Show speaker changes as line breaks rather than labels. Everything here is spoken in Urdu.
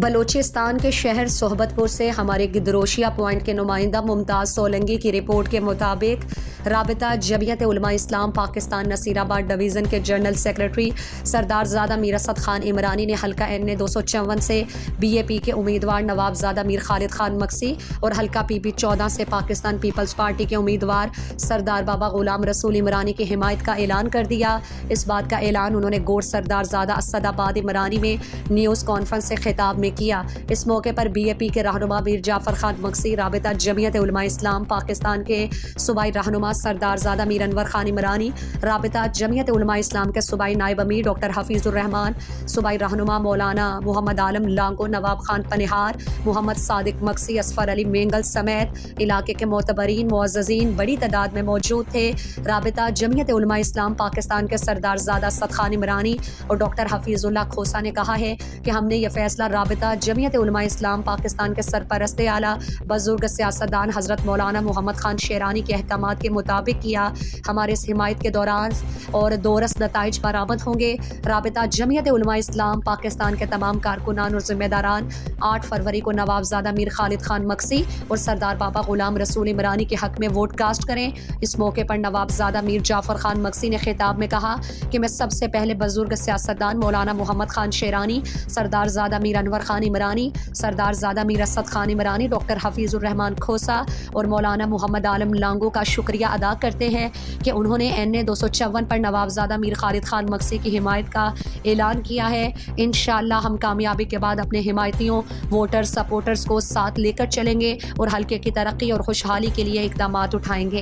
بلوچستان کے شہر صحبت پور سے ہمارے گدروشیا پوائنٹ کے نمائندہ ممتاز سولنگی کی رپورٹ کے مطابق رابطہ جمعیت علماء اسلام پاکستان نصیر آباد ڈویژن کے جنرل سیکرٹری سردار زادہ میر اسد خان عمرانی نے حلقہ این 254 سے بی اے پی کے امیدوار نواب زادہ میر خالد خان مکسی اور حلقہ پی پی 14 سے پاکستان پیپلز پارٹی کے امیدوار سردار بابا غلام رسول عمرانی کی حمایت کا اعلان کر دیا۔ اس بات کا اعلان انہوں نے گوڑ سردار زادہ اسد آباد عمرانی میں نیوز کانفرنس سے خطاب میں کیا۔ اس موقع پر بی اے پی کے رہنما میر جعفر خان مکسی، رابطہ جمعیت علماء اسلام پاکستان کے صوبائی رہنما سردار زادہ میر انور خان عمرانی، رابطہ جمعیت علماء اسلام کے صوبائی نائب امیر ڈاکٹر حفیظ الرحمان، صوبائی رہنما مولانا محمد عالم لانگو، نواب خان پنہار، محمد صادق مکسی، اصفر علی مینگل سمیت علاقے کے معتبرین معززین بڑی تعداد میں موجود تھے۔ رابطہ جمعیت علماء اسلام پاکستان کے سردار زادہ اسد خان عمرانی اور ڈاکٹر حفیظ اللہ کھوسہ نے کہا ہے کہ ہم نے یہ فیصلہ رابطہ جمعیت علماء اسلام پاکستان کے سرپرست اعلیٰ بزرگ سیاستدان حضرت مولانا محمد خان شیرانی کے احکامات کے مطابق کیا۔ ہمارے اس حمایت کے دوران اور دورس نتائج برآمد ہوں گے۔ رابطہ جمعیت علماء اسلام پاکستان کے تمام کارکنان اور ذمہ داران 8 فروری کو نواب زادہ میر خالد خان مکسی اور سردار بابا غلام رسول عمرانی کے حق میں ووٹ کاسٹ کریں۔ اس موقع پر نواب زادہ میر جعفر خان مکسی نے خطاب میں کہا کہ میں سب سے پہلے بزرگ سیاستدان مولانا محمد خان شیرانی، سردار زادہ میر انور خان عمرانی، سردار زادہ میر اسد خان عمرانی، ڈاکٹر حفیظ الرحمان کھوسہ اور مولانا محمد عالم لانگو کا شکریہ ادا کرتے ہیں کہ انہوں نے این 254 پر نواب زادہ میر خالد خان مکسی کی حمایت کا اعلان کیا ہے۔ انشاءاللہ ہم کامیابی کے بعد اپنے حمایتیوں، ووٹر سپورٹرز کو ساتھ لے کر چلیں گے اور حلقے کی ترقی اور خوشحالی کے لیے اقدامات اٹھائیں گے۔